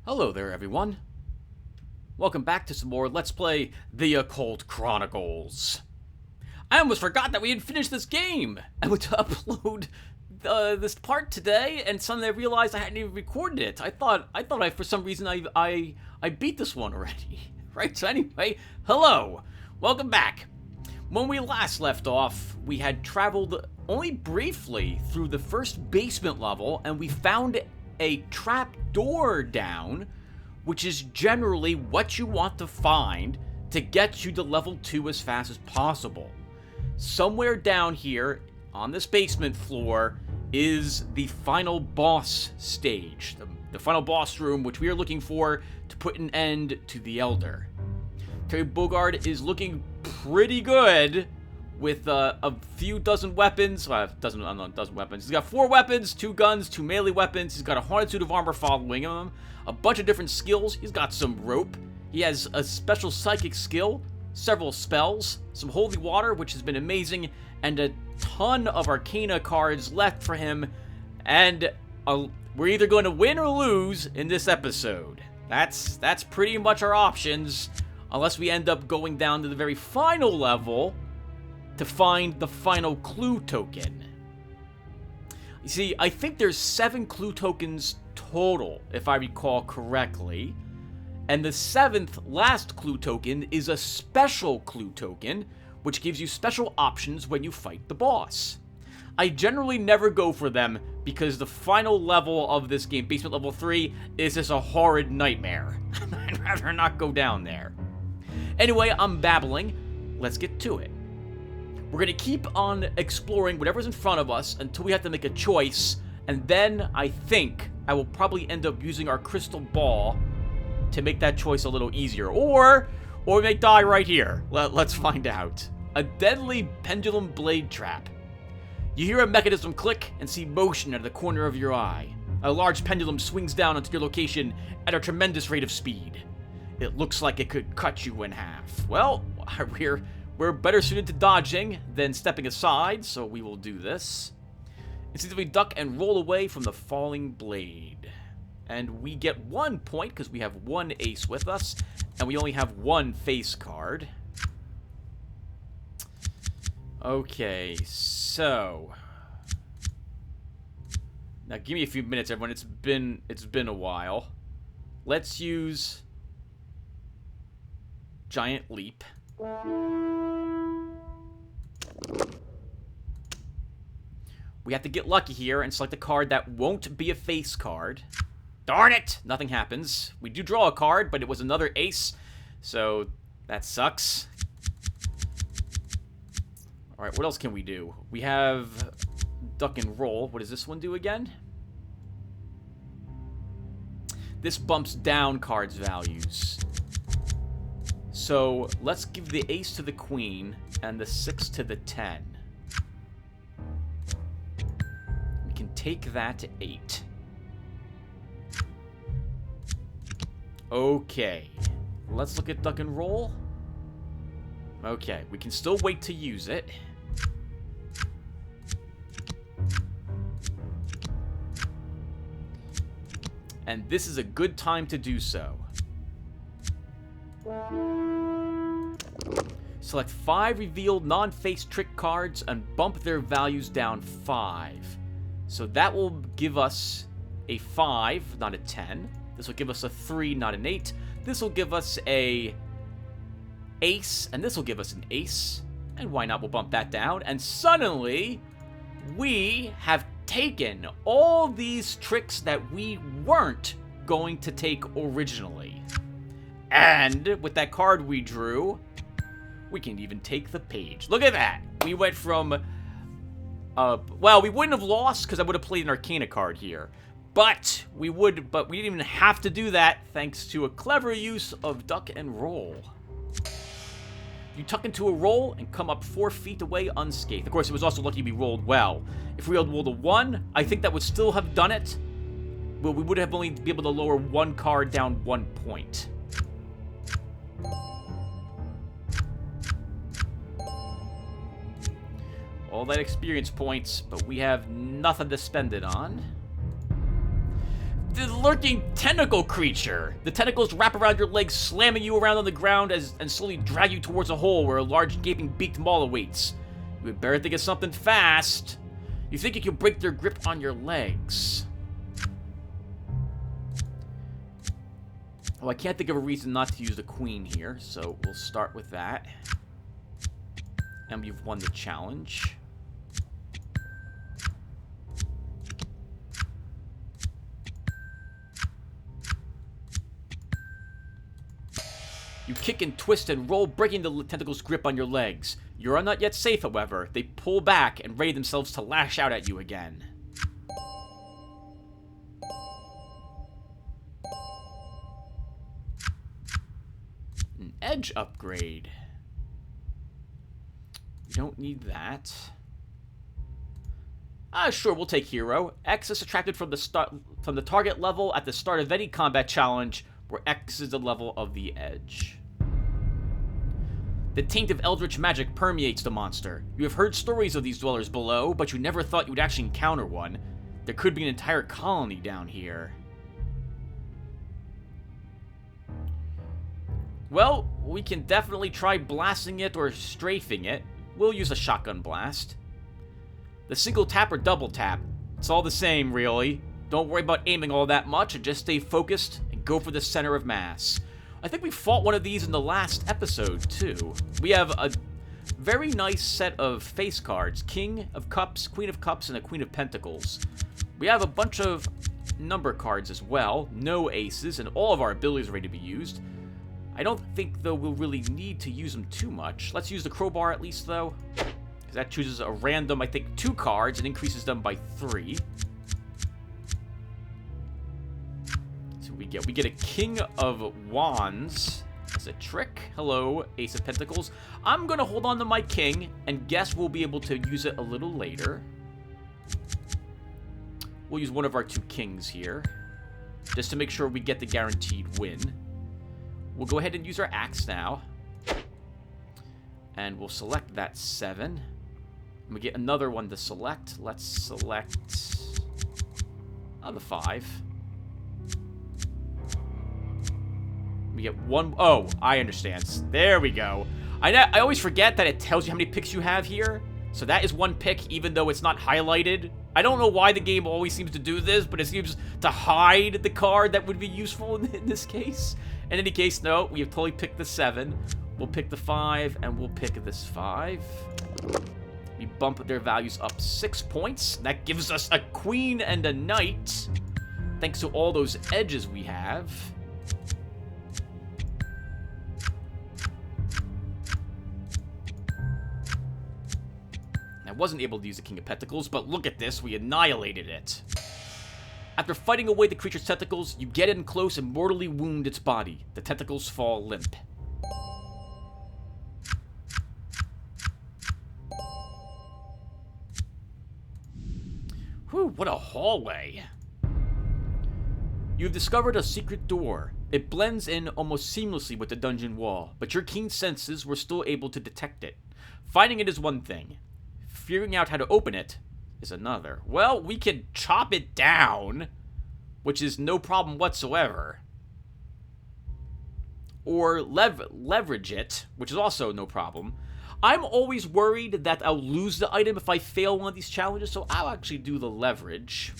Hello there, everyone. Welcome back to some more Let's Play The Occult Chronicles. I almost forgot that we had finished this game. I went to upload this part today, and suddenly I realized I hadn't even recorded it. I thought for some reason I beat this one already. Right, so anyway, hello. Welcome back. When we last left off, we had traveled only briefly through the first basement level, and we found a trap door down, which is generally what you want to find to get you to level 2 as fast as possible. Somewhere down here on this basement floor is the final boss stage, the final boss room, which we are looking for to put an end to the Elder. Terry Bogard is looking pretty good with a few dozen weapons. Dozen weapons. He's got 4 weapons, 2 guns, 2 melee weapons. He's got a haunted suit of armor following him, a bunch of different skills. He's got some rope. He has a special psychic skill, several spells, some holy water, which has been amazing, and a ton of arcana cards left for him. And we're either going to win or lose in this episode. That's pretty much our options, unless we end up going down to the very final level to find the final clue token. You see, I think there's 7 clue tokens total, if I recall correctly. And the 7th last clue token is a special clue token, which gives you special options when you fight the boss. I generally never go for them because the final level of this game, basement level 3, is just a horrid nightmare. I'd rather not go down there. Anyway, I'm babbling. Let's get to it. We're going to keep on exploring whatever's in front of us until we have to make a choice, and then I think I will probably end up using our crystal ball to make that choice a little easier. Or we may die right here. Let's find out. A deadly pendulum blade trap. You hear a mechanism click and see motion out of the corner of your eye. A large pendulum swings down onto your location at a tremendous rate of speed. It looks like it could cut you in half. Well, we're better suited to dodging than stepping aside, so we will do this. Instinctively duck and roll away from the falling blade. And we get 1 point because we have 1 ace with us, and we only have 1 face card. Okay, so now give me a few minutes, everyone. It's been a while. Let's use Giant Leap. We have to get lucky here and select a card that won't be a face card. Darn it! Nothing happens. We do draw a card, but it was another ace, so that sucks. Alright, what else can we do? We have duck and roll. What does this one do again? This bumps down cards' values. So let's give the ace to the queen and the 6 to the 10. We can take that to 8. Okay, let's look at duck and roll. Okay, we can still wait to use it. And this is a good time to do so. Select 5 revealed non-face trick cards and bump their values down 5. So that will give us a 5, not a 10. This will give us a 3, not an 8. This will give us a ace, and this will give us an ace. And why not? We'll bump that down. And suddenly, we have taken all these tricks that we weren't going to take originally. And with that card we drew, we can even take the page. Look at that. We went from, well, we wouldn't have lost because I would have played an Arcana card here. But we didn't even have to do that thanks to a clever use of duck and roll. You tuck into a roll and come up 4 feet away unscathed. Of course, it was also lucky we rolled well. If we had rolled a 1, I think that would still have done it. Well, we would have only been able to lower 1 card down 1 point. All that experience points, but we have nothing to spend it on. The lurking tentacle creature. The tentacles wrap around your legs, slamming you around on the ground and slowly drag you towards a hole where a large gaping beaked maw awaits. You had better think of something fast. You think you can break their grip on your legs. Oh, I can't think of a reason not to use the queen here, so we'll start with that. And you've won the challenge. You kick and twist and roll, breaking the tentacles' grip on your legs. You are not yet safe, however. They pull back and ready themselves to lash out at you again. An edge upgrade. You don't need that. Sure, we'll take hero. X is subtracted from the target level at the start of any combat challenge, where X is the level of the edge. The taint of eldritch magic permeates the monster. You have heard stories of these dwellers below, but you never thought you would actually encounter one. There could be an entire colony down here. Well, we can definitely try blasting it or strafing it. We'll use a shotgun blast. The single tap or double tap, it's all the same, really. Don't worry about aiming all that much, and just stay focused and go for the center of mass. I think we fought one of these in the last episode, too. We have a very nice set of face cards. King of Cups, Queen of Cups, and a Queen of Pentacles. We have a bunch of number cards as well. No aces, and all of our abilities are ready to be used. I don't think, though, we'll really need to use them too much. Let's use the crowbar at least, though. Because that chooses a random, I think, 2 cards and increases them by 3. We get a King of Wands as a trick. Hello, Ace of Pentacles. I'm going to hold on to my King and guess we'll be able to use it a little later. We'll use one of our 2 Kings here, just to make sure we get the guaranteed win. We'll go ahead and use our axe now. And we'll select that 7. And we get another one to select. Let's select the 5. We get 1. Oh, I understand. There we go. I always forget that it tells you how many picks you have here. So that is 1 pick, even though it's not highlighted. I don't know why the game always seems to do this, but it seems to hide the card that would be useful in this case. In any case, no, we have totally picked the 7. We'll pick the 5, and we'll pick this 5. We bump their values up 6 points. That gives us a queen and a knight, thanks to all those edges we have. I wasn't able to use the King of Pentacles, but look at this, we annihilated it. After fighting away the creature's tentacles, you get in close and mortally wound its body. The tentacles fall limp. Whew, what a hallway. You've discovered a secret door. It blends in almost seamlessly with the dungeon wall, but your keen senses were still able to detect it. Finding it is one thing. Figuring out how to open it is another. Well, we can chop it down, which is no problem whatsoever. Or leverage it, which is also no problem. I'm always worried that I'll lose the item if I fail one of these challenges, so I'll actually do the leverage.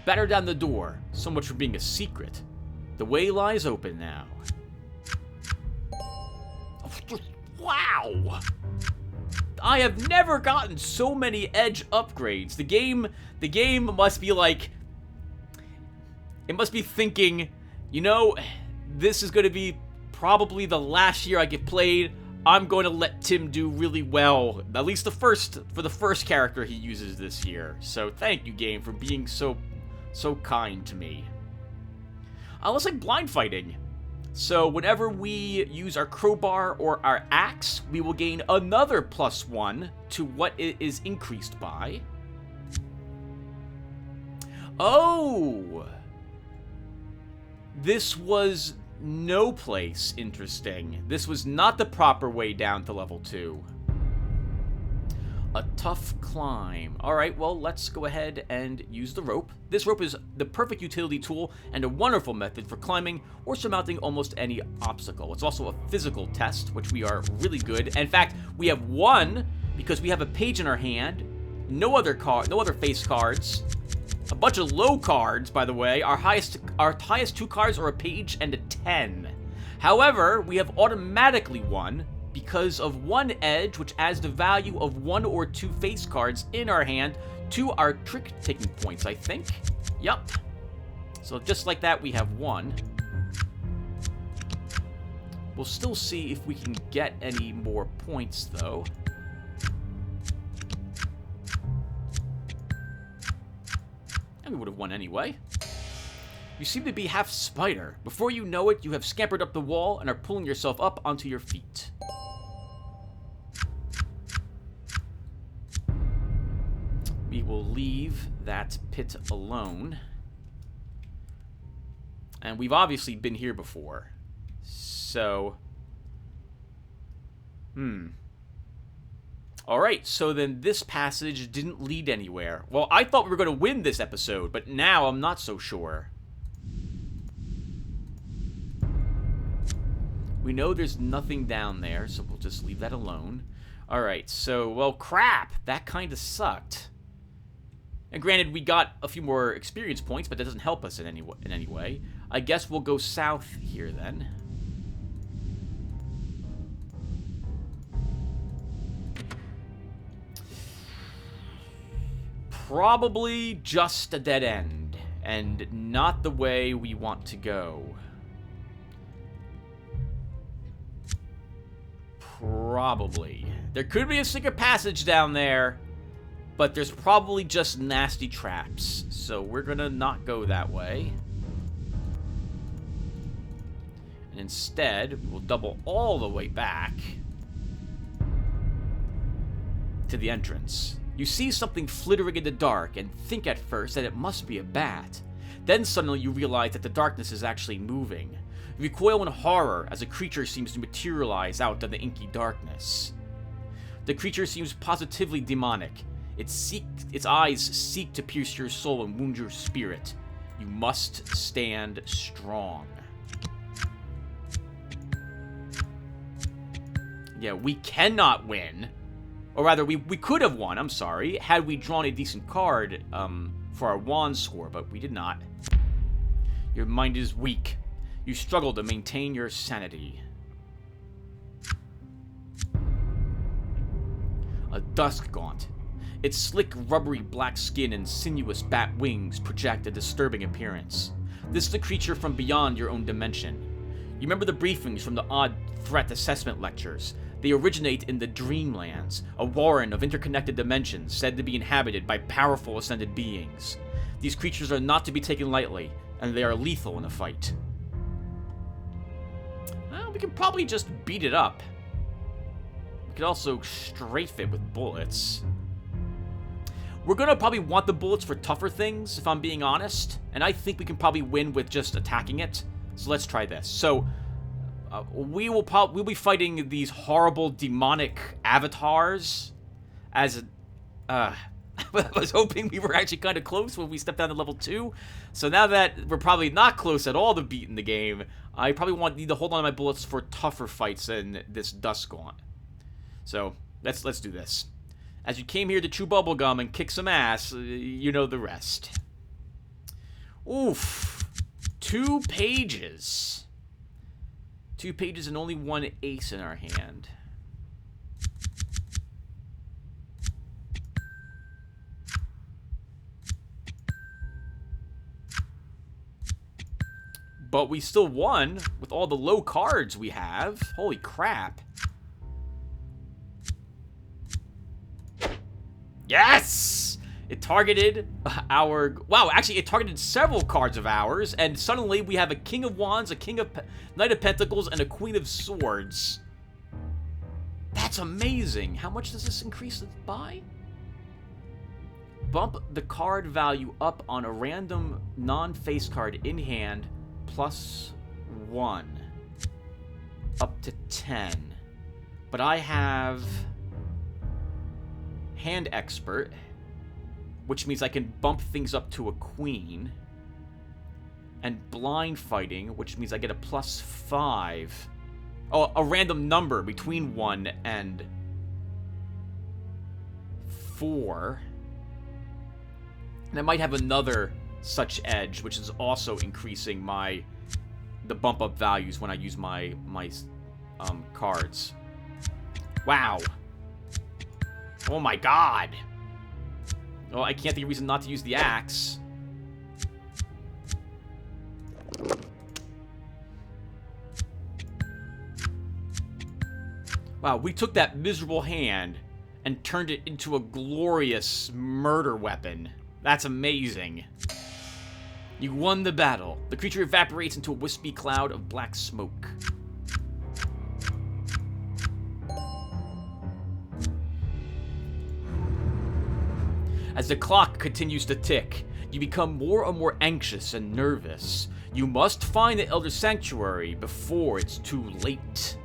Batter down the door. So much for being a secret. The way lies open now. Wow! I have never gotten so many edge upgrades. The game must be like... It must be thinking, you know, this is going to be probably the last year I get played. I'm going to let Tim do really well. At least for the first character he uses this year. So thank you, game, for being so kind to me. Let's like blind fighting. So whenever we use our crowbar or our axe, we will gain another +1 to what it is increased by. Oh! This was no place. Interesting. This was not the proper way down to level 2. A tough climb. Alright, well, let's go ahead and use the rope. This rope is the perfect utility tool and a wonderful method for climbing or surmounting almost any obstacle. It's also a physical test, which we are really good. In fact, we have 1 because we have a page in our hand. No other face cards. A bunch of low cards, by the way. Our highest 2 cards are a page and a 10. However, we have automatically won because of 1 edge, which adds the value of 1 or 2 face cards in our hand to our trick-taking points, I think. Yup. So just like that, we have 1. We'll still see if we can get any more points, though. And we would have won anyway. You seem to be half spider. Before you know it, you have scampered up the wall and are pulling yourself up onto your feet. We will leave that pit alone. And we've obviously been here before. So... Alright, so then this passage didn't lead anywhere. Well, I thought we were going to win this episode, but now I'm not so sure. We know there's nothing down there, so we'll just leave that alone. Alright, so, well, crap! That kind of sucked. And granted, we got a few more experience points, but that doesn't help us in any way. I guess we'll go south here, then. Probably just a dead end, and not the way we want to go. Probably. There could be a secret passage down there, but there's probably just nasty traps, so we're gonna not go that way. And instead, we will double all the way back to the entrance. You see something flittering in the dark and think at first that it must be a bat. Then suddenly you realize that the darkness is actually moving. You recoil in horror as a creature seems to materialize out of the inky darkness. The creature seems positively demonic. Its eyes seek to pierce your soul and wound your spirit. You must stand strong. Yeah, we cannot win. Or rather, we could have won, I'm sorry, had we drawn a decent card for our wand score, but we did not. Your mind is weak. You struggle to maintain your sanity. A dusk gaunt. Its slick, rubbery black skin and sinuous bat wings project a disturbing appearance. This is a creature from beyond your own dimension. You remember the briefings from the odd threat assessment lectures. They originate in the Dreamlands, a warren of interconnected dimensions said to be inhabited by powerful ascended beings. These creatures are not to be taken lightly, and they are lethal in a fight. Well, we can probably just beat it up. We could also strafe it with bullets. We're gonna probably want the bullets for tougher things, if I'm being honest, and I think we can probably win with just attacking it. So let's try this. So, we'll be fighting these horrible demonic avatars as I was hoping we were actually kind of close when we stepped down to level 2. So now that we're probably not close at all to beating the game, I probably need to hold on to my bullets for tougher fights than this dusk gaunt. So let's do this. As you came here to chew bubblegum and kick some ass, you know the rest. Oof. 2 pages. 2 pages and only 1 ace in our hand. But we still won with all the low cards we have. Holy crap. Yes! It targeted our... Wow, actually, it targeted several cards of ours, and suddenly we have a King of Wands, a Knight of Pentacles, and a Queen of Swords. That's amazing. How much does this increase it by? Bump the card value up on a random non-face card in hand +1. Up to 10. But I have Hand Expert, which means I can bump things up to a queen. And Blind Fighting, which means I get a +5. Oh, a random number between 1 and 4. And I might have another such edge, which is also increasing the bump up values when I use my cards. Wow. Oh my god. Oh, I can't think of a reason not to use the axe. Wow, we took that miserable hand and turned it into a glorious murder weapon. That's amazing. You won the battle. The creature evaporates into a wispy cloud of black smoke. As the clock continues to tick, you become more and more anxious and nervous. You must find the Elder Sanctuary before it's too late.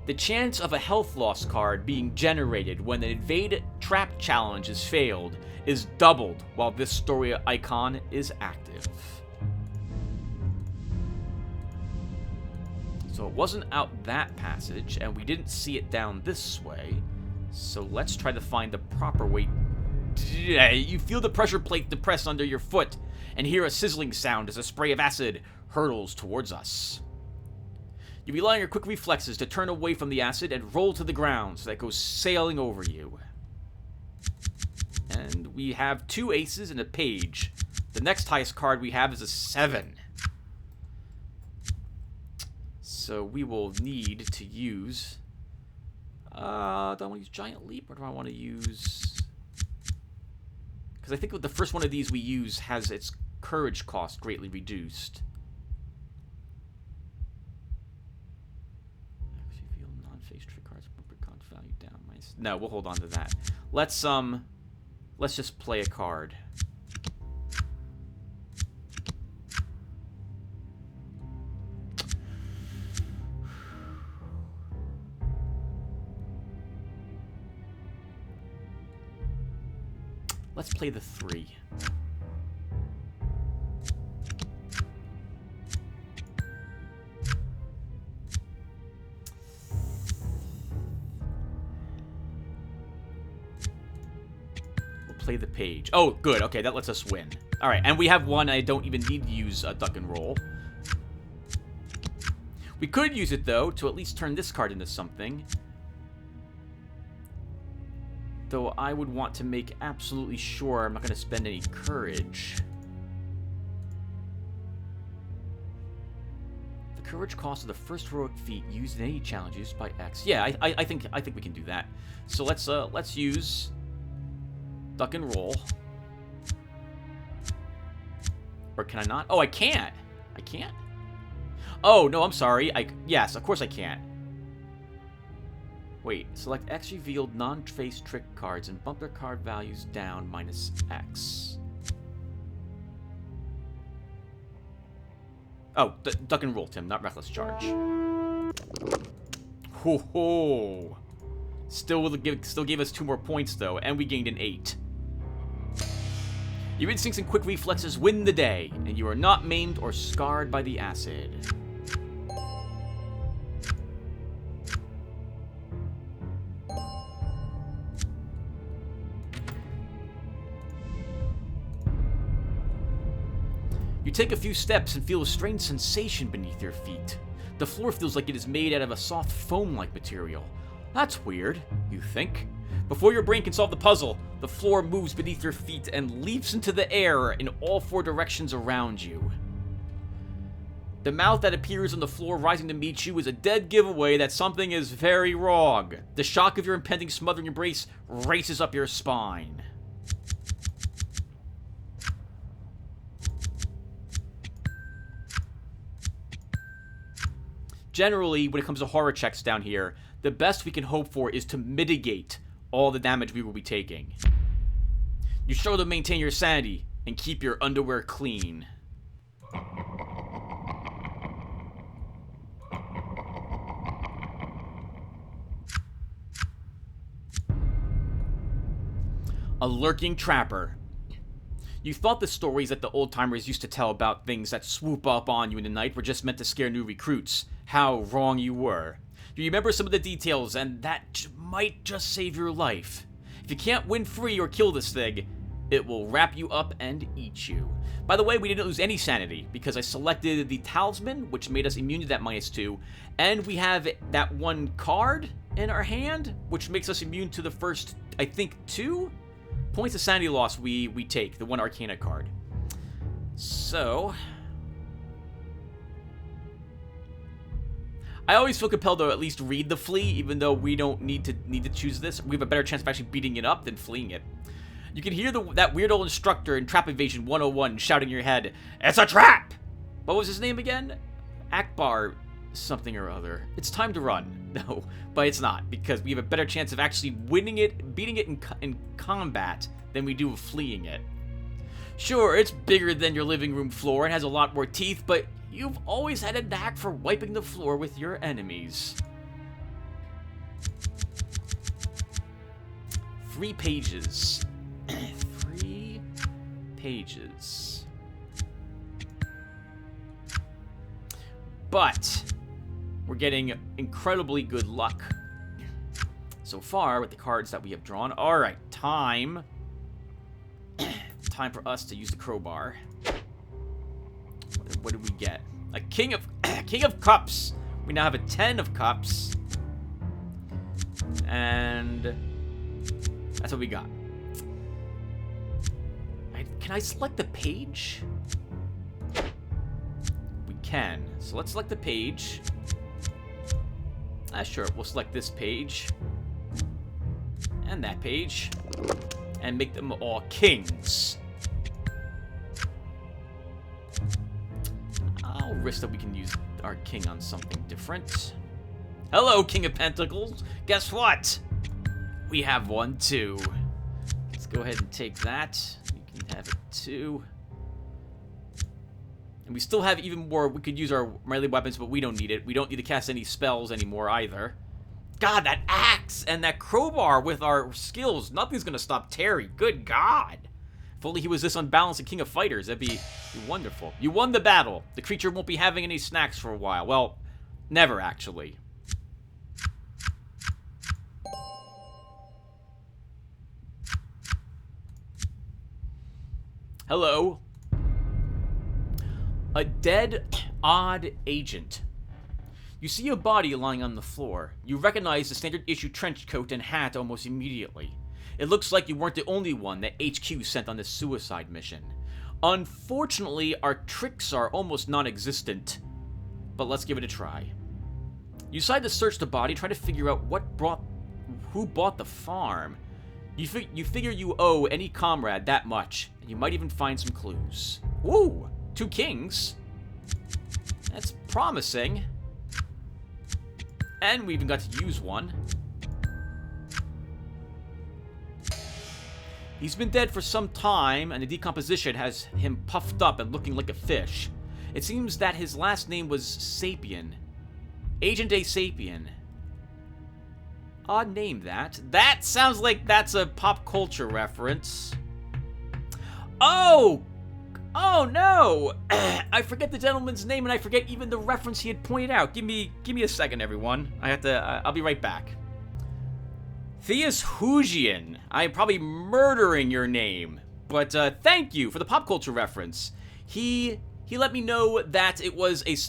The chance of a health loss card being generated when an Evade Trap challenge is failed is doubled while this story icon is active. So it wasn't out that passage, and we didn't see it down this way. So let's try to find the proper way. You feel the pressure plate depress under your foot, and hear a sizzling sound as a spray of acid hurtles towards us. You rely on your quick reflexes to turn away from the acid and roll to the ground so that it goes sailing over you. And we have 2 aces and a page. The next highest card we have is a 7. So we will need to use... do I want to use Giant Leap, or do I want to use... Because I think the first one of these we use has its courage cost greatly reduced. Non-face trick cards, card value down. No, we'll hold on to that. Let's just play a card. Let's play the 3. We'll play the page. Oh, good. Okay, that lets us win. All right, and we have one. I don't even need to use a duck and roll. We could use it, though, to at least turn this card into something. Though I would want to make absolutely sure I'm not going to spend any courage. The courage cost of the first heroic feat used in any challenges by X. Yeah, I think we can do that. So let's use duck and roll. Or can I not? Oh, I can't. I can't. Oh no, I'm sorry. Yes, of course I can't. Wait, select X revealed non-face trick cards and bump their card values down -X. Oh, duck and roll, Tim, not reckless charge. Ho ho! Still gave us 2 more points though, and we gained an 8. Your instincts and quick reflexes win the day, and you are not maimed or scarred by the acid. You take a few steps and feel a strange sensation beneath your feet. The floor feels like it is made out of a soft foam-like material. That's weird, you think. Before your brain can solve the puzzle, the floor moves beneath your feet and leaps into the air in all 4 directions around you. The mouth that appears on the floor rising to meet you is a dead giveaway that something is very wrong. The shock of your impending smothering embrace races up your spine. Generally, when it comes to horror checks down here, the best we can hope for is to mitigate all the damage we will be taking. You struggle to maintain your sanity and keep your underwear clean. A lurking trapper. You thought the stories that the old-timers used to tell about things that swoop up on you in the night were just meant to scare new recruits. How wrong you were. You remember some of the details, and that might just save your life. If you can't win free or kill this thing, it will wrap you up and eat you. By the way, we didn't lose any sanity, because I selected the talisman, which made us immune to that -2, and we have that one card in our hand, which makes us immune to the first, I think, 2 points of sanity loss we take, the one Arcana card. So, I always feel compelled to at least read the flee, even though we don't need to choose this. We have a better chance of actually beating it up than fleeing it. You can hear that weird old instructor in Trap Evasion 101 shouting in your head, "It's a trap!" What was his name again? Akbar something or other. It's time to run. No, but it's not, because we have a better chance of actually winning it, beating it in combat than we do of fleeing it. Sure, it's bigger than your living room floor and has a lot more teeth, but you've always had a knack for wiping the floor with your enemies. 3 pages. 3 pages. But we're getting incredibly good luck so far with the cards that we have drawn. All right, time for us to use the crowbar. What did we get? A king of cups. We now have a 10 of cups, and that's what we got. Can I select the page? We can. So let's select the page. Sure, we'll select this page and that page and make them all kings. I'll risk that we can use our king on something different. Hello, King of Pentacles. Guess what? We have one too. Let's go ahead and take that. You can have it too. And we still have even more. We could use our melee weapons, but we don't need it. We don't need to cast any spells anymore either. God, that axe and that crowbar with our skills. Nothing's going to stop Terry. Good God. If only he was this unbalanced and King of Fighters. That'd be wonderful. You won the battle. The creature won't be having any snacks for a while. Well, never actually. Hello. A dead, odd agent. You see a body lying on the floor. You recognize the standard issue trench coat and hat almost immediately. It looks like you weren't the only one that HQ sent on this suicide mission. Unfortunately, our tricks are almost non-existent, but let's give it a try. You decide to search the body, try to figure out who bought the farm. You figure you owe any comrade that much, and you might even find some clues. Ooh! 2 kings. That's promising. And we even got to use one. He's been dead for some time, and the decomposition has him puffed up and looking like a fish. It seems that his last name was Sapien. Agent A. Sapien. Odd name, that. That sounds like that's a pop culture reference. Oh! Oh no! I forget the gentleman's name, and I forget even the reference he had pointed out. Give me a second, everyone. I'll be right back. Theus Hugian. I'm probably murdering your name, but thank you for the pop culture reference. He let me know that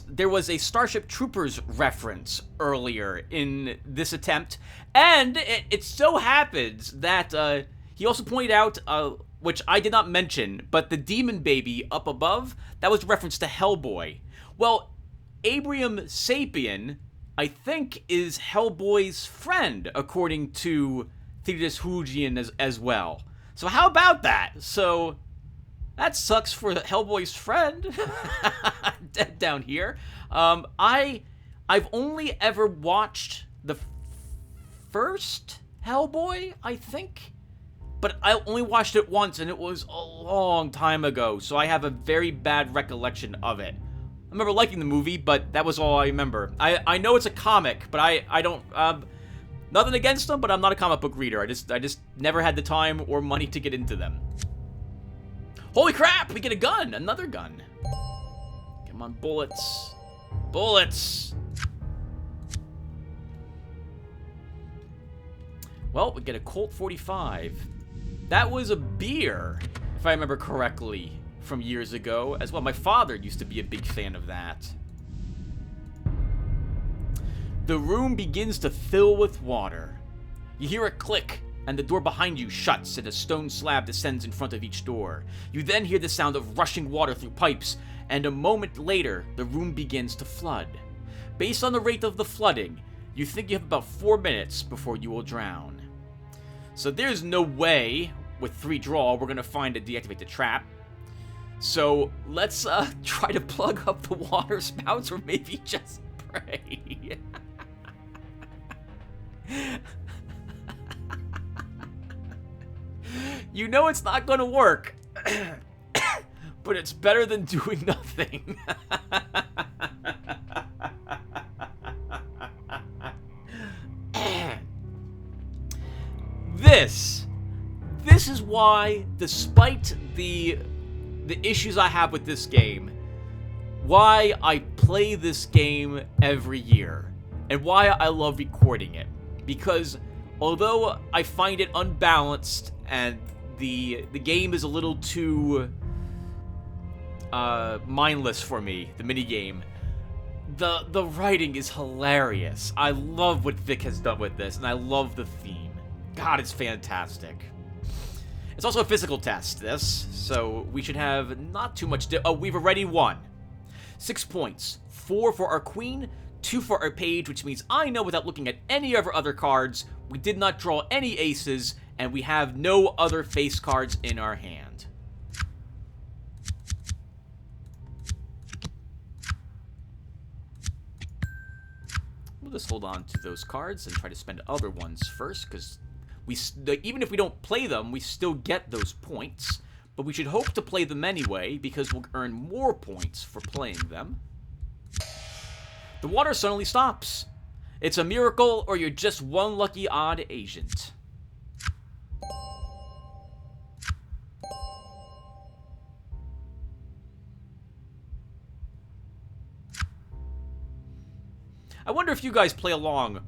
there was a Starship Troopers reference earlier in this attempt, and it so happens that he also pointed out, which I did not mention, but the demon baby up above, that was a reference to Hellboy. Well, Abraham Sapien, I think, is Hellboy's friend, according to Theus Hugian as well. So how about that? So that sucks for Hellboy's friend dead down here. I've only ever watched the first Hellboy, I think. But I only watched it once, and it was a long time ago, so I have a very bad recollection of it. I remember liking the movie, but that was all I remember. I know it's a comic, but I don't... nothing against them, but I'm not a comic book reader. I just never had the time or money to get into them. Holy crap! We get a gun! Another gun. Come on, bullets. Bullets! Well, we get a Colt 45. That was a beer, if I remember correctly, from years ago as well. My father used to be a big fan of that. The room begins to fill with water. You hear a click, and the door behind you shuts, and a stone slab descends in front of each door. You then hear the sound of rushing water through pipes, and a moment later, the room begins to flood. Based on the rate of the flooding, you think you have about 4 minutes before you will drown. So there's no way, with 3 draw, we're going to find and deactivate the trap. So let's try to plug up the water spouts, or maybe just pray. You know it's not going to work, but it's better than doing nothing. This is why, despite the issues I have with this game, why I play this game every year, and why I love recording it. Because although I find it unbalanced and the game is a little too mindless for me, the minigame, the writing is hilarious. I love what Vic has done with this, and I love the theme. God, it's fantastic. It's also a physical test, this, so we should have not too much... Oh, we've already won. 6 points. 4 for our queen, 2 for our page, which means I know without looking at any of our other cards, we did not draw any aces, and we have no other face cards in our hand. We'll just hold on to those cards and try to spend other ones first, because even if we don't play them, we still get those points. But we should hope to play them anyway, because we'll earn more points for playing them. The water suddenly stops. It's a miracle, or you're just one lucky odd agent. I wonder if you guys play along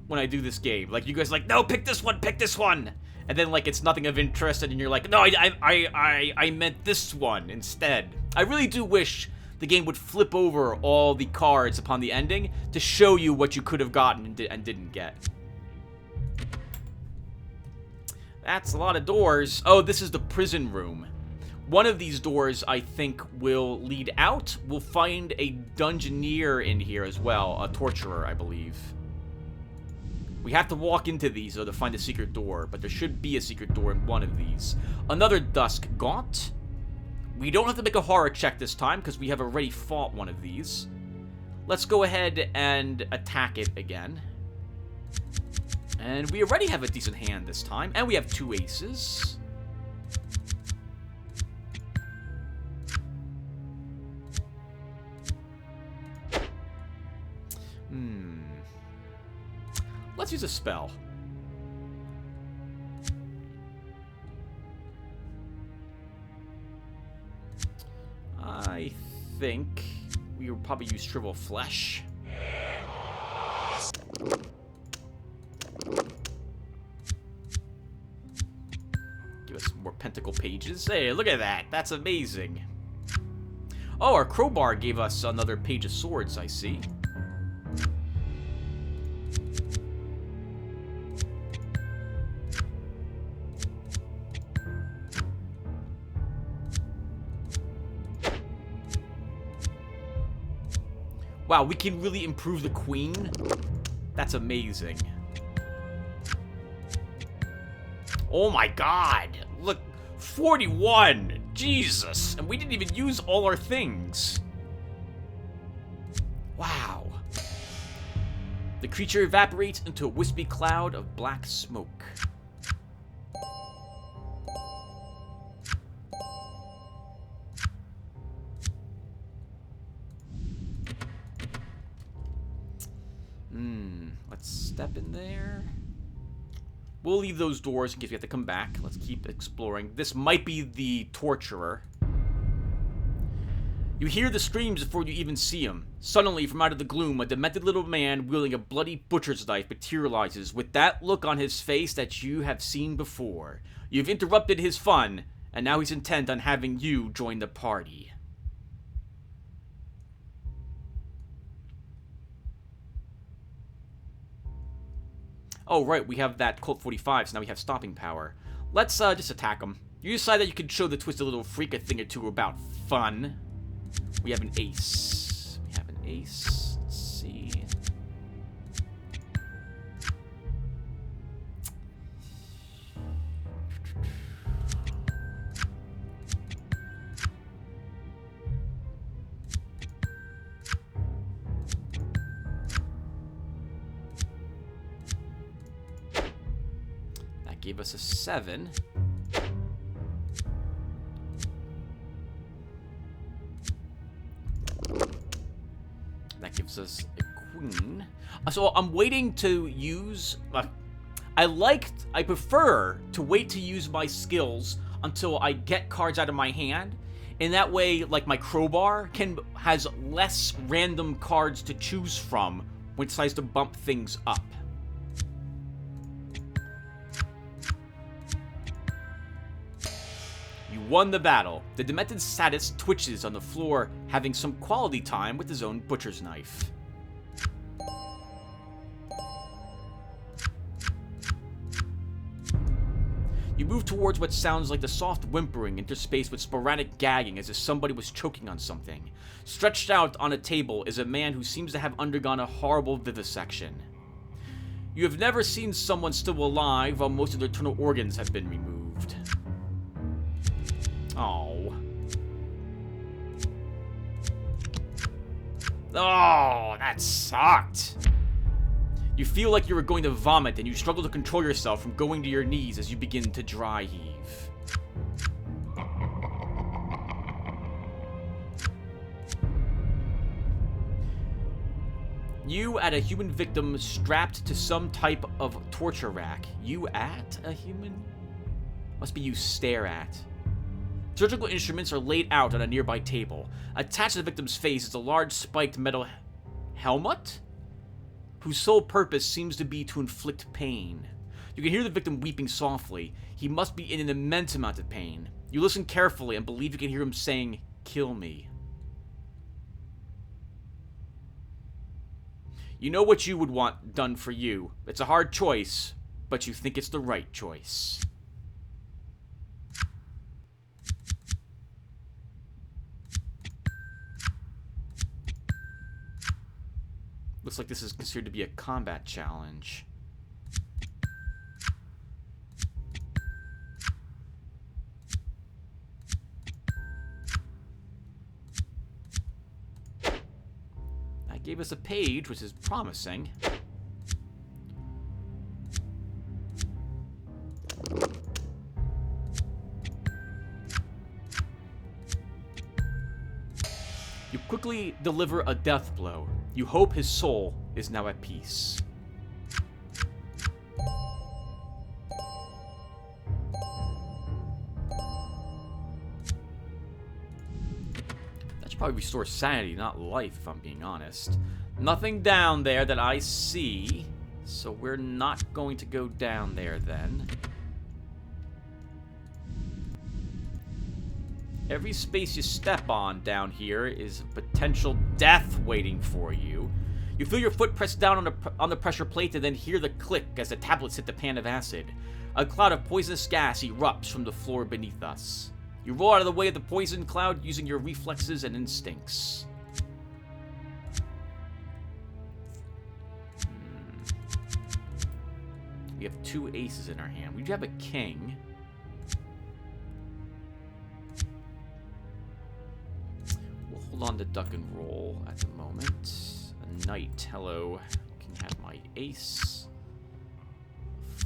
when I do this game. Like, you guys are like, no, pick this one, pick this one. And then, like, it's nothing of interest, and you're like, no, I meant this one instead. I really do wish the game would flip over all the cards upon the ending to show you what you could have gotten and didn't get. That's a lot of doors. Oh, this is the prison room. One of these doors, I think, will lead out. We'll find a dungeoneer in here as well. A torturer, I believe. We have to walk into these, though, to find a secret door. But there should be a secret door in one of these. Another Dusk Gaunt. We don't have to make a horror check this time, because we have already fought one of these. Let's go ahead and attack it again. And we already have a decent hand this time. And we have 2 aces. Let's use a spell. I think we will probably use Shrivel Flesh. Give us more pentacle pages. Hey, look at that. That's amazing. Oh, our crowbar gave us another page of swords, I see. Wow, we can really improve the queen? That's amazing. Oh my god! 41! Jesus! And we didn't even use all our things. Wow. The creature evaporates into a wispy cloud of black smoke. Let's step in there. We'll leave those doors in case we have to come back. Let's keep exploring. This might be the torturer. You hear the screams before you even see him. Suddenly, from out of the gloom, a demented little man wielding a bloody butcher's knife materializes with that look on his face that you have seen before. You've interrupted his fun, and now he's intent on having you join the party. Oh, right, we have that Colt 45, so now we have stopping power. Let's just attack him. You decide that you can show the twisted little freak a thing or two about fun. We have an ace. We have an ace. Let's see. That gave us a 7. That gives us a queen. So I'm waiting to use... I prefer to wait to use my skills until I get cards out of my hand. In that way, like my crowbar has less random cards to choose from when it decides to bump things up. Won the battle. The demented sadist twitches on the floor, having some quality time with his own butcher's knife. You move towards what sounds like the soft whimpering interspaced with sporadic gagging as if somebody was choking on something. Stretched out on a table is a man who seems to have undergone a horrible vivisection. You have never seen someone still alive while most of their internal organs have been removed. Oh. Oh, that sucked. You feel like you were going to vomit and you struggle to control yourself from going to your knees as you begin to dry heave. You at a human victim strapped to some type of torture rack. You at a human? Must be you stare at. Surgical instruments are laid out on a nearby table. Attached to the victim's face is a large spiked metal helmet, whose sole purpose seems to be to inflict pain. You can hear the victim weeping softly. He must be in an immense amount of pain. You listen carefully and believe you can hear him saying, "Kill me." You know what you would want done for you. It's a hard choice, but you think it's the right choice. Looks like this is considered to be a combat challenge. That gave us a page, which is promising. You quickly deliver a death blow. You hope his soul is now at peace. That should probably restore sanity, not life, if I'm being honest. Nothing down there that I see, so we're not going to go down there then. Every space you step on down here is potential death waiting for you. You feel your foot press down on the pressure plate and then hear the click as the tablets hit the pan of acid. A cloud of poisonous gas erupts from the floor beneath us. You roll out of the way of the poison cloud using your reflexes and instincts. We have 2 aces in our hand. We do have a king. hold on to duck and roll at the moment. A knight, hello. You can have my ace.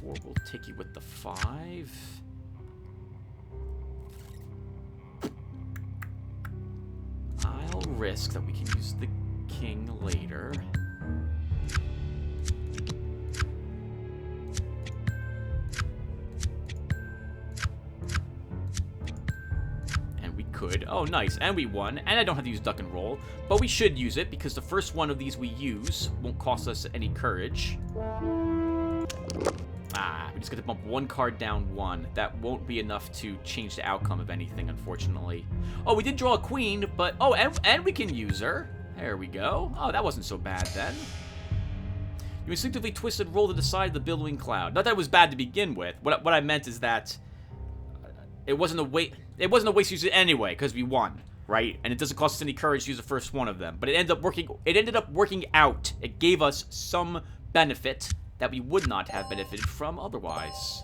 4 will take you with the 5. I'll risk that we can use the king later. Could. Oh, nice. And we won. And I don't have to use duck and roll. But we should use it because the first one of these we use won't cost us any courage. Ah, we just get to bump 1 card down 1. That won't be enough to change the outcome of anything, unfortunately. Oh, we did draw a queen, but... Oh, and we can use her. There we go. Oh, that wasn't so bad then. You instinctively twist and roll to the side of the billowing cloud. Not that it was bad to begin with. What I meant is that... It wasn't a waste to use it anyway, because we won, right? And it doesn't cost us any courage to use the first one of them. But it ended up working out. It gave us some benefit that we would not have benefited from otherwise.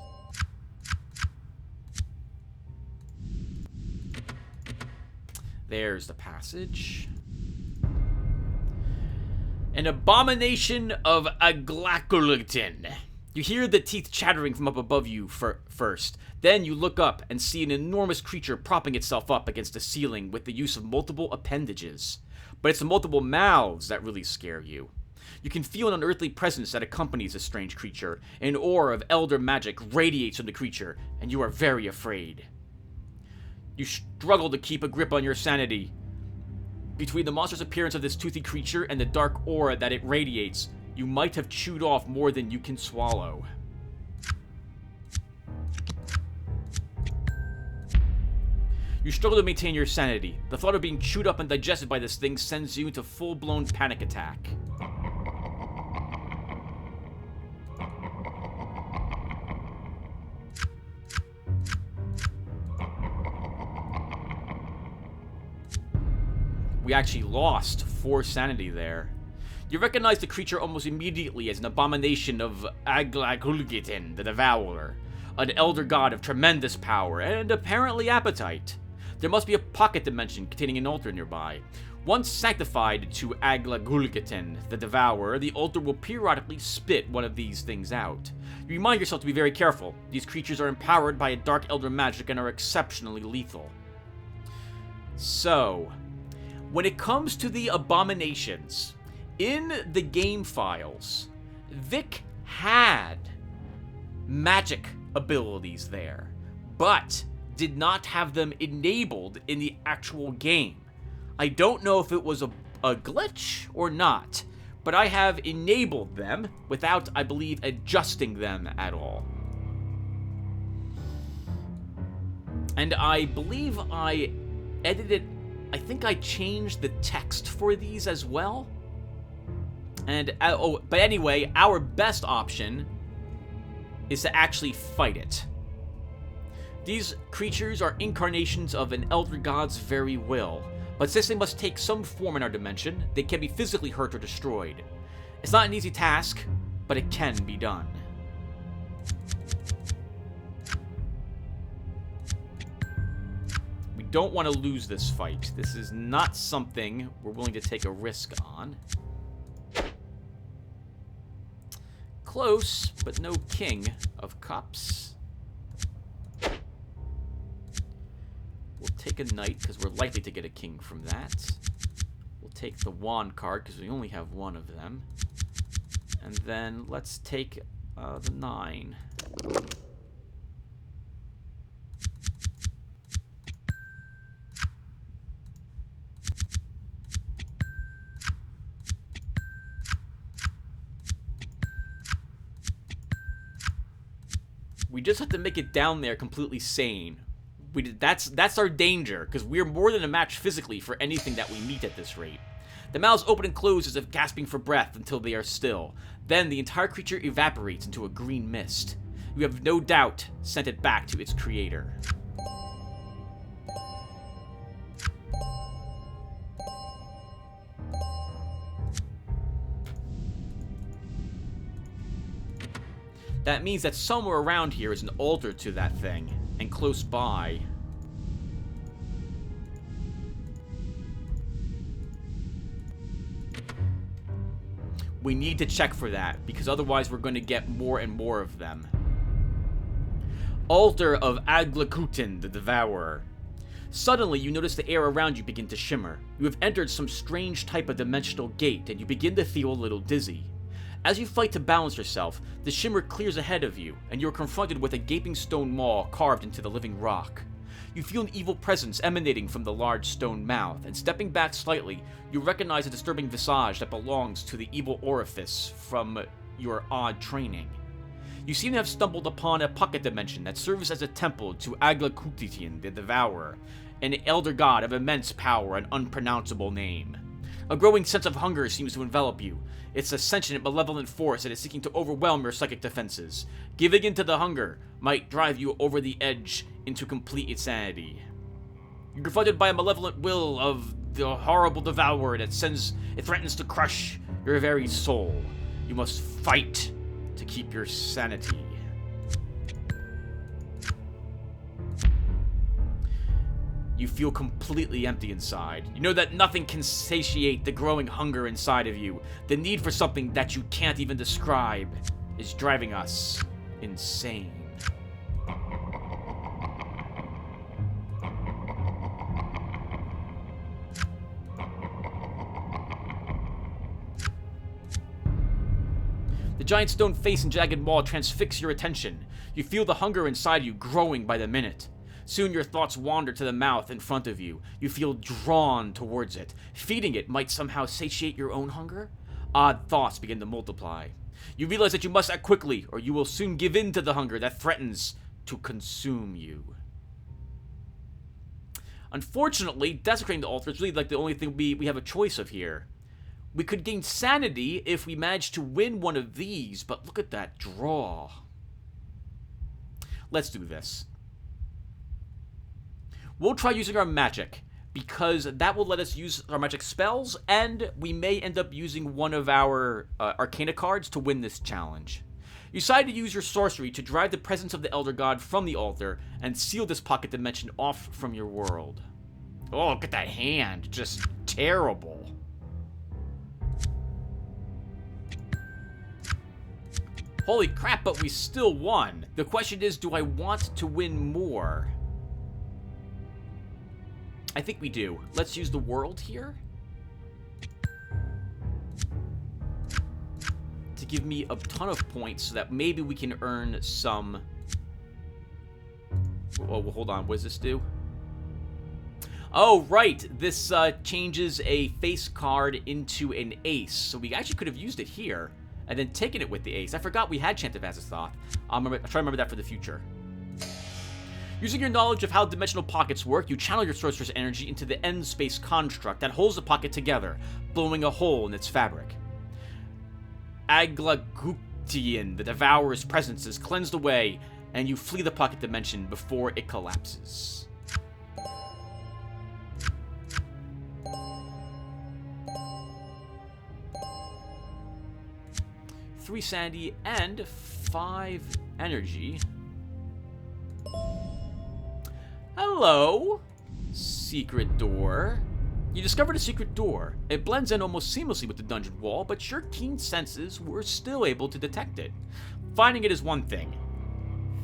There's the passage. An abomination of Albuquerque. You hear the teeth chattering from up above you first. Then you look up and see an enormous creature propping itself up against the ceiling with the use of multiple appendages. But it's the multiple mouths that really scare you. You can feel an unearthly presence that accompanies this strange creature. An aura of elder magic radiates from the creature, and you are very afraid. You struggle to keep a grip on your sanity. Between the monstrous appearance of this toothy creature and the dark aura that it radiates, you might have chewed off more than you can swallow. You struggle to maintain your sanity. The thought of being chewed up and digested by this thing sends you into full-blown panic attack. We actually lost 4 sanity there. You recognize the creature almost immediately as an abomination of Albuquerque, the Devourer, an elder god of tremendous power and apparently appetite. There must be a pocket dimension containing an altar nearby. Once sanctified to Albuquerque, the Devourer, the altar will periodically spit one of these things out. You remind yourself to be very careful. These creatures are empowered by a dark elder magic and are exceptionally lethal. So, when it comes to the abominations, in the game files, Vic had magic abilities there, but did not have them enabled in the actual game. I don't know if it was a glitch or not, but I have enabled them without, I believe, adjusting them at all. And I believe I edited, I think I changed the text for these as well. And, but anyway, our best option is to actually fight it. These creatures are incarnations of an elder god's very will, but since they must take some form in our dimension, they can be physically hurt or destroyed. It's not an easy task, but it can be done. We don't want to lose this fight. This is not something we're willing to take a risk on. Close, but no king of cups. We'll take a knight, because we're likely to get a king from that. We'll take the wand card, because we only have one of them. And then let's take the 9. We just have to make it down there completely sane. That's our danger, because we're more than a match physically for anything that we meet at this rate. The mouths open and close as if gasping for breath until they are still. Then the entire creature evaporates into a green mist. You have no doubt sent it back to its creator. That means that somewhere around here is an altar to that thing, and close by. We need to check for that, because otherwise we're going to get more and more of them. Altar of Albuquerque, the Devourer. Suddenly, you notice the air around you begin to shimmer. You have entered some strange type of dimensional gate, and you begin to feel a little dizzy. As you fight to balance yourself, the shimmer clears ahead of you, and you are confronted with a gaping stone maw carved into the living rock. You feel an evil presence emanating from the large stone mouth, and stepping back slightly, you recognize a disturbing visage that belongs to the evil orifice from your odd training. You seem to have stumbled upon a pocket dimension that serves as a temple to Albuquerque, the Devourer, an elder god of immense power and unpronounceable name. A growing sense of hunger seems to envelop you. It's a sentient, malevolent force that is seeking to overwhelm your psychic defenses. Giving in to the hunger might drive you over the edge into complete insanity. You're confronted by a malevolent will of the horrible devourer that threatens to crush your very soul. You must fight to keep your sanity. You feel completely empty inside. You know that nothing can satiate the growing hunger inside of you. The need for something that you can't even describe is driving us insane. The giant stone face and jagged maw transfix your attention. You feel the hunger inside you growing by the minute. Soon your thoughts wander to the mouth in front of you. You feel drawn towards it. Feeding it might somehow satiate your own hunger? Odd thoughts begin to multiply. You realize that you must act quickly, or you will soon give in to the hunger that threatens to consume you. Unfortunately, desecrating the altar is really like the only thing we have a choice of here. We could gain sanity if we manage to win one of these, but look at that draw. Let's do this. We'll try using our magic, because that will let us use our magic spells, and we may end up using one of our Arcana cards to win this challenge. You decide to use your sorcery to drive the presence of the Elder God from the altar and seal this pocket dimension off from your world. Oh, look at that hand. Just terrible. Holy crap, but we still won. The question is, do I want to win more? I think we do. Let's use the world here to give me a ton of points so that maybe we can earn some... Oh, hold on. What does this do? Oh, right. This changes a face card into an ace. So we actually could have used it here and then taken it with the ace. I forgot we had Chant of Azathoth. I'll try to remember that for the future. Using your knowledge of how dimensional pockets work, you channel your sorcerer's energy into the end space construct that holds the pocket together, blowing a hole in its fabric. Albuquerque, the Devourer's presence is cleansed away, and you flee the pocket dimension before it collapses. Three sanity and 5 energy. Hello, secret door. You discovered a secret door. It blends in almost seamlessly with the dungeon wall, but your keen senses were still able to detect it. Finding it is one thing.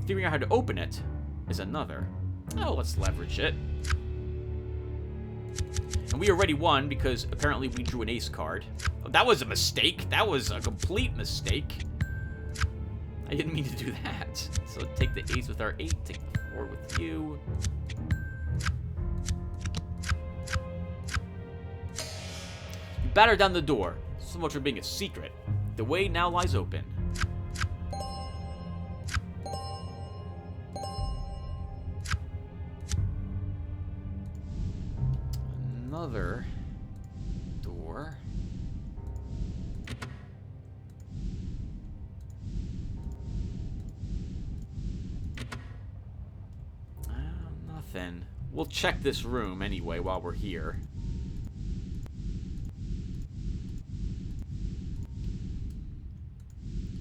Figuring out how to open it is another. Oh, let's leverage it. And we already won because apparently we drew an ace card. Oh, that was a mistake. That was a complete mistake. I didn't mean to do that. So take the ace with our 8, take the 4 with you. You batter down the door. So much for being a secret. The way now lies open. Another door. Nothing. We'll check this room anyway while we're here.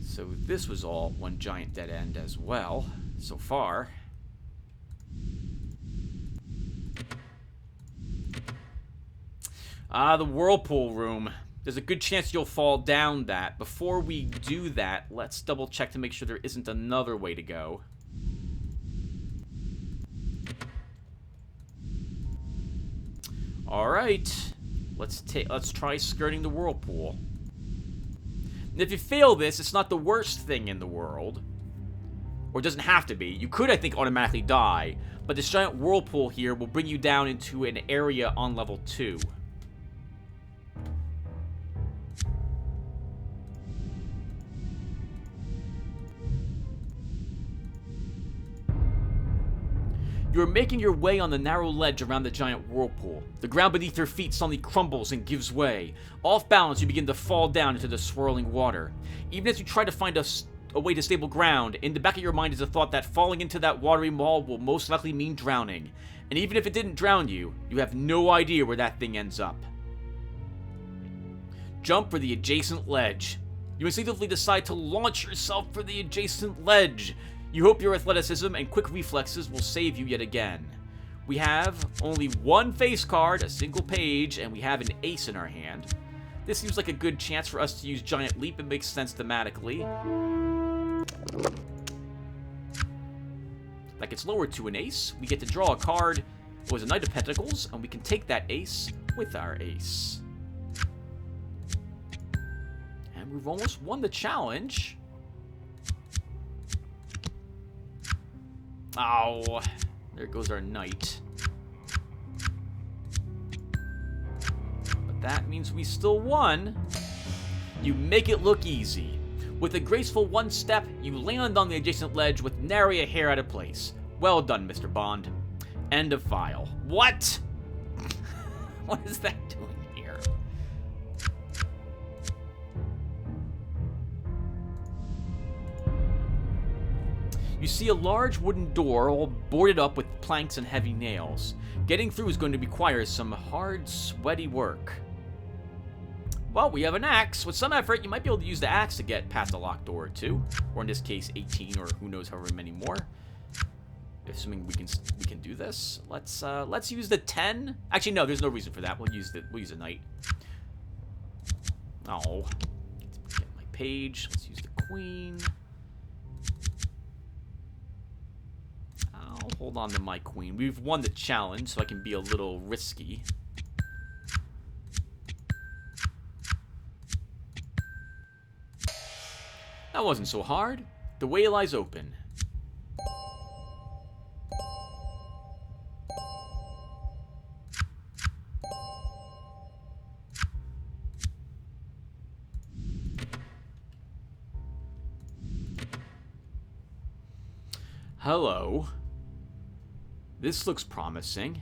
So this was all one giant dead end as well, so far. Ah, the whirlpool room. There's a good chance you'll fall down that. Before we do that, let's double check to make sure there isn't another way to go. Alright. Let's try skirting the whirlpool. And if you fail this, it's not the worst thing in the world. Or it doesn't have to be. You could, I think, automatically die. But this giant whirlpool here will bring you down into an area on level 2. You are making your way on the narrow ledge around the giant whirlpool. The ground beneath your feet suddenly crumbles and gives way. Off balance, you begin to fall down into the swirling water. Even as you try to find a way to stable ground, in the back of your mind is the thought that falling into that watery maw will most likely mean drowning. And even if it didn't drown you, you have no idea where that thing ends up. Jump for the adjacent ledge. You instinctively decide to launch yourself for the adjacent ledge. You hope your athleticism and quick reflexes will save you yet again. We have only one face card, a single page, and we have an ace in our hand. This seems like a good chance for us to use Giant Leap. It makes sense thematically. That gets lowered to an ace. We get to draw a card. It was a Knight of Pentacles, and we can take that ace with our ace. And we've almost won the challenge. Oh, there goes our knight. But that means we still won. You make it look easy. With a graceful one step, you land on the adjacent ledge with nary a hair out of place. Well done, Mr. Bond. End of file. What? What is that doing here? You see a large wooden door all boarded up with planks and heavy nails. Getting through is going to require some hard, sweaty work. Well, we have an axe. With some effort, you might be able to use the axe to get past a locked door or two. Or in this case, 18 or who knows however many more. Assuming we can do this. Let's use the 10. Actually, no, there's no reason for that. We'll use a knight. Oh. Get my page. Let's use the queen. I'll hold on to my queen. We've won the challenge, so I can be a little risky. That wasn't so hard. The way lies open. Hello. This looks promising.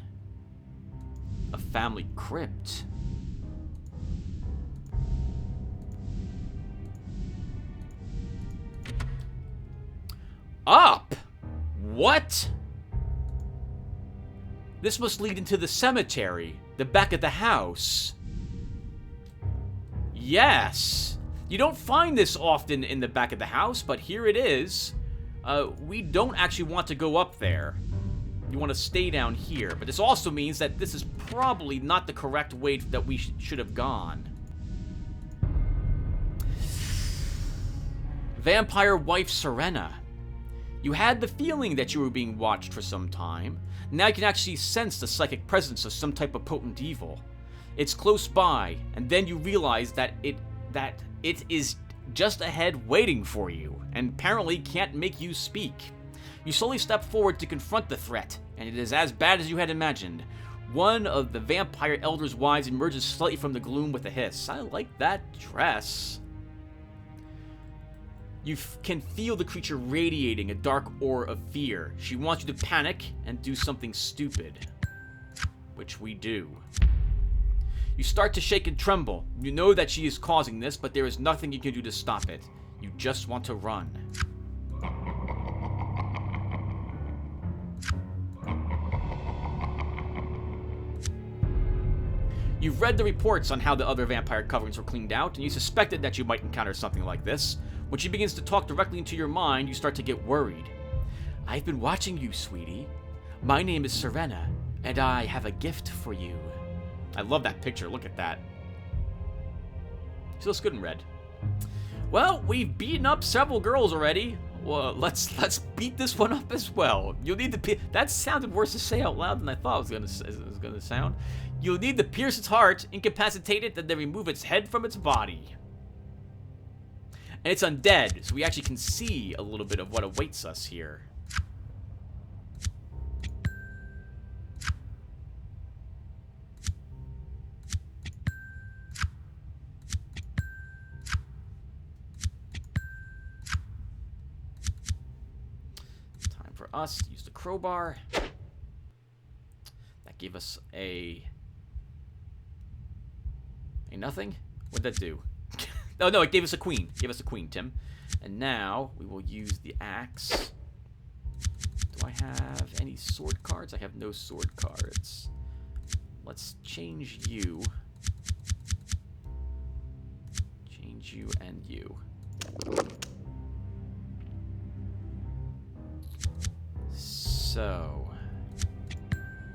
A family crypt. Up! What? This must lead into the cemetery, the back of the house. Yes! You don't find this often in the back of the house, but here it is. We don't actually want to go up there. You want to stay down here, but this also means that this is probably not the correct way that we should have gone. Vampire wife Serena. You had the feeling that you were being watched for some time. Now you can actually sense the psychic presence of some type of potent evil. It's close by, and then you realize that it is just ahead waiting for you, and apparently can't make you speak. You slowly step forward to confront the threat, and it is as bad as you had imagined. One of the vampire elder's wives emerges slightly from the gloom with a hiss. I like that dress. You can feel the creature radiating a dark aura of fear. She wants you to panic and do something stupid. Which we do. You start to shake and tremble. You know that she is causing this, but there is nothing you can do to stop it. You just want to run. You've read the reports on how the other vampire coverings were cleaned out, and you suspected that you might encounter something like this. When she begins to talk directly into your mind, you start to get worried. I've been watching you, sweetie. My name is Serena, and I have a gift for you. I love that picture. Look at that. She looks good in red. Well, we've beaten up several girls already. Well, let's beat this one up as well. You'll need to that sounded worse to say out loud than I thought it was gonna sound. You'll need to pierce its heart, incapacitate it, then remove its head from its body. And it's undead, so we actually can see a little bit of what awaits us here. Time for us to use the crowbar. That gave us a nothing? What'd that do? Oh, no, it gave us a queen. It gave us a queen, Tim. And now we will use the axe. Do I have any sword cards? I have no sword cards. Let's change you. Change you and you. So,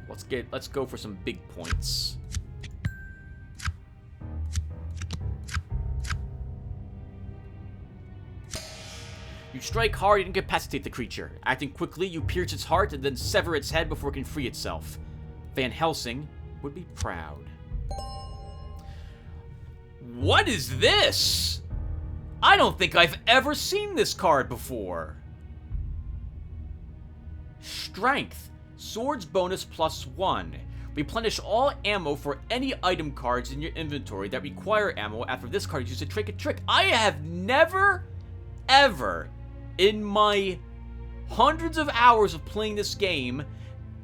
let's go for some big points. You strike hard and incapacitate the creature. Acting quickly, you pierce its heart and then sever its head before it can free itself. Van Helsing would be proud. What is this? I don't think I've ever seen this card before. Strength. Swords bonus +1. Replenish all ammo for any item cards in your inventory that require ammo after this card is used to trick a trick. I have never, ever, in my hundreds of hours of playing this game,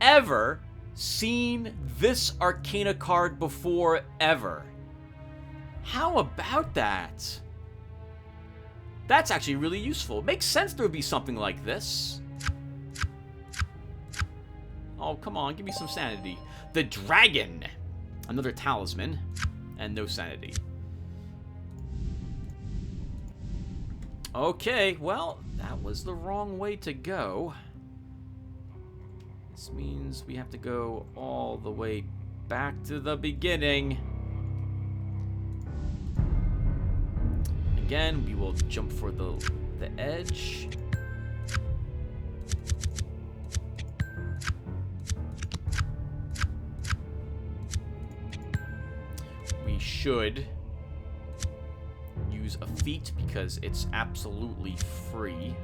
ever seen this Arcana card before, ever. How about that? That's actually really useful. It makes sense there would be something like this. Oh, come on, give me some sanity. The Dragon. Another talisman. And no sanity. Okay, well, that was the wrong way to go. This means we have to go all the way back to the beginning. Again, we will jump for the edge. We should use a feat because it's absolutely free.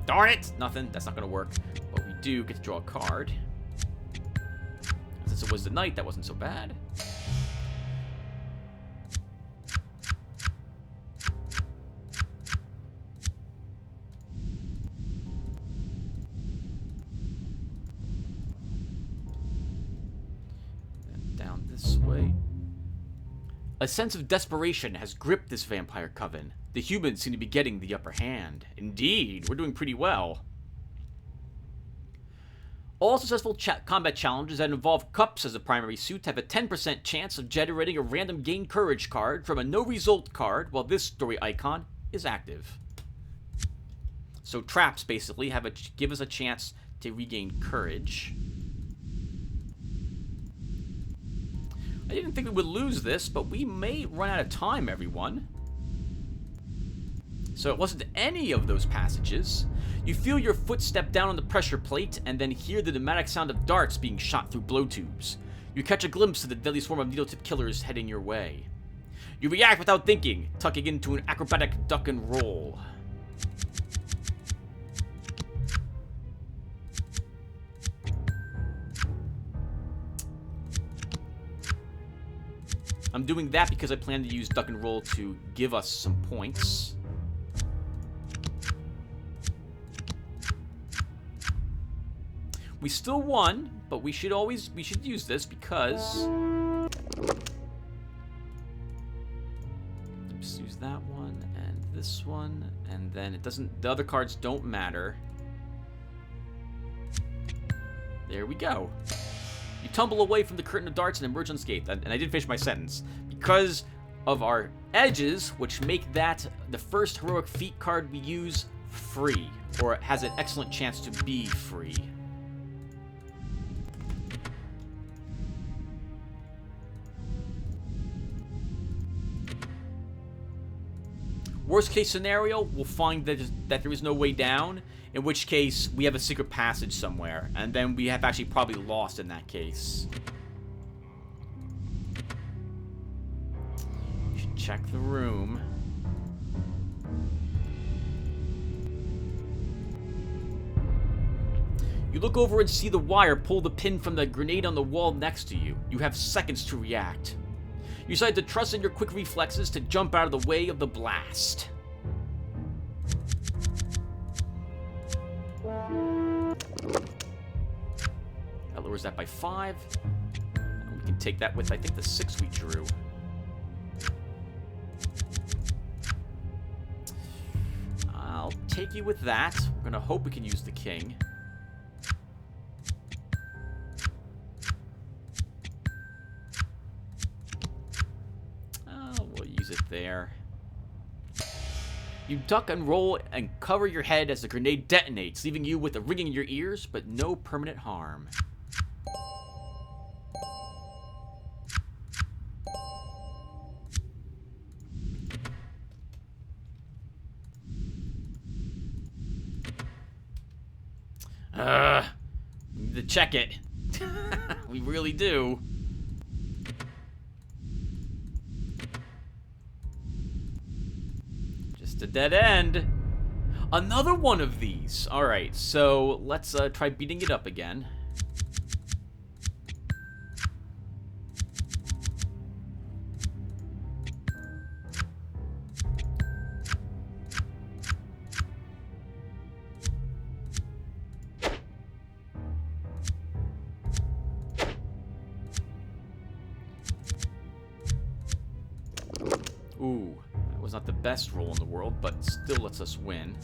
Darn it! Nothing. That's not going to work. But we do get to draw a card. Since it was the knight, that wasn't so bad. Down this way. A sense of desperation has gripped this vampire coven. The humans seem to be getting the upper hand. Indeed, we're doing pretty well. All successful combat challenges that involve cups as a primary suit have a 10% chance of generating a random gain courage card from a no result card while this story icon is active. So traps basically give us a chance to regain courage. I didn't think we would lose this, but we may run out of time, everyone. So it wasn't any of those passages. You feel your foot step down on the pressure plate and then hear the pneumatic sound of darts being shot through blow tubes. You catch a glimpse of the deadly swarm of needle-tip killers heading your way. You react without thinking, tucking into an acrobatic duck and roll. I'm doing that because I plan to use duck and roll to give us some points. We still won, but we should use this because let's use that one and this one, and then the other cards don't matter. There we go. You tumble away from the curtain of darts and emerge unscathed. And I didn't finish my sentence. Because of our edges, which make that the first heroic feat card we use free, or it has an excellent chance to be free. Worst case scenario, we'll find that there is no way down, in which case we have a secret passage somewhere, and then we have actually probably lost in that case. You should check the room. You look over and see the wire pull the pin from the grenade on the wall next to you. You have seconds to react. You decide to trust in your quick reflexes to jump out of the way of the blast. That lowers that by 5. We can take that with, I think, the 6 we drew. I'll take you with that. We're gonna hope we can use the king. There. You duck and roll and cover your head as the grenade detonates, leaving you with a ringing in your ears, but no permanent harm. We need to check it. We really do. A dead end. Another one of these. Alright, so let's try beating it up again. Ooh. Was not the best roll in the world, but still lets us win.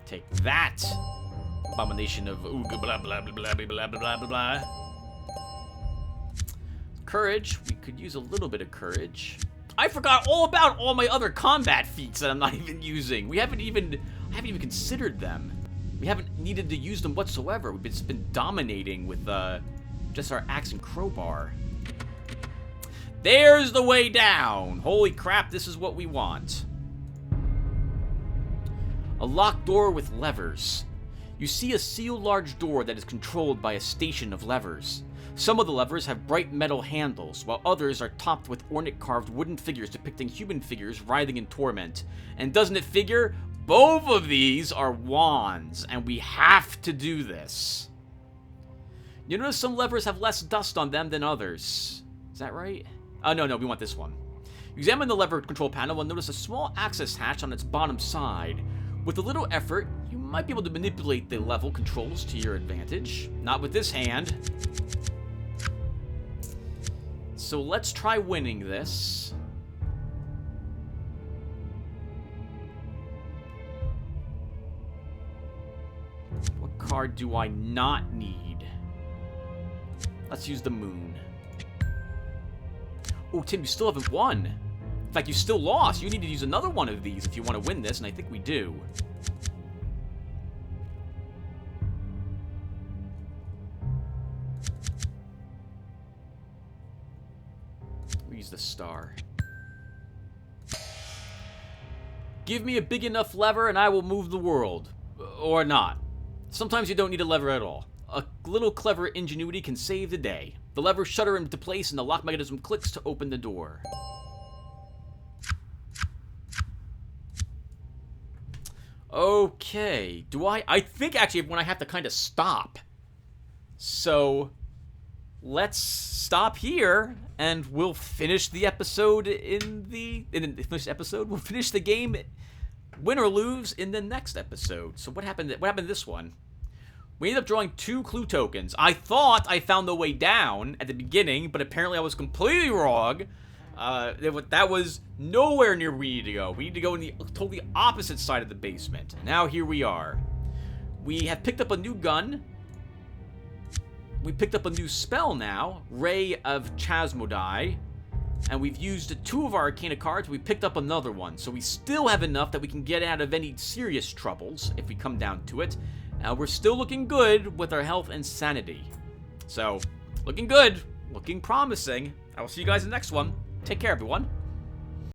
Take that! Abomination of ooh, blah, blah, blah, blah, blah, blah, blah, blah, blah. Courage. We could use a little bit of courage. I forgot all about all my other combat feats that I'm not even using. I haven't even considered them. We haven't needed to use them whatsoever. We've just been dominating with just our axe and crowbar. There's the way down! Holy crap, this is what we want. A locked door with levers. You see a sealed large door that is controlled by a station of levers. Some of the levers have bright metal handles, while others are topped with ornate carved wooden figures depicting human figures writhing in torment. And doesn't it figure? Both of these are wands, and we have to do this. You notice some levers have less dust on them than others. Is that right? Oh, no, we want this one. You examine the lever control panel and notice a small access hatch on its bottom side. With a little effort, you might be able to manipulate the level controls to your advantage. Not with this hand. So let's try winning this. What card do I not need? Let's use the moon. Oh, Tim, you still haven't won. In fact, you still lost. You need to use another one of these if you want to win this, and I think we do. We use the star. Give me a big enough lever and I will move the world. Or not. Sometimes you don't need a lever at all. A little clever ingenuity can save the day. The levers shudder into place and the lock mechanism clicks to open the door. Okay. I think actually when I have to kind of stop. So let's stop here and we'll finish the episode we'll finish the game, win or lose, in the next episode. So what happened to this one? We ended up drawing 2 clue tokens. I thought I found the way down at the beginning, but apparently I was completely wrong. That was nowhere near where we need to go. We need to go in the totally opposite side of the basement. Now here we are. We have picked up a new gun. We picked up a new spell now, Ray of Chasmodai. And we've used 2 of our Arcana cards. We picked up another one. So we still have enough that we can get out of any serious troubles if we come down to it. We're still looking good with our health and sanity. So, looking good. Looking promising. I will see you guys in the next one. Take care, everyone.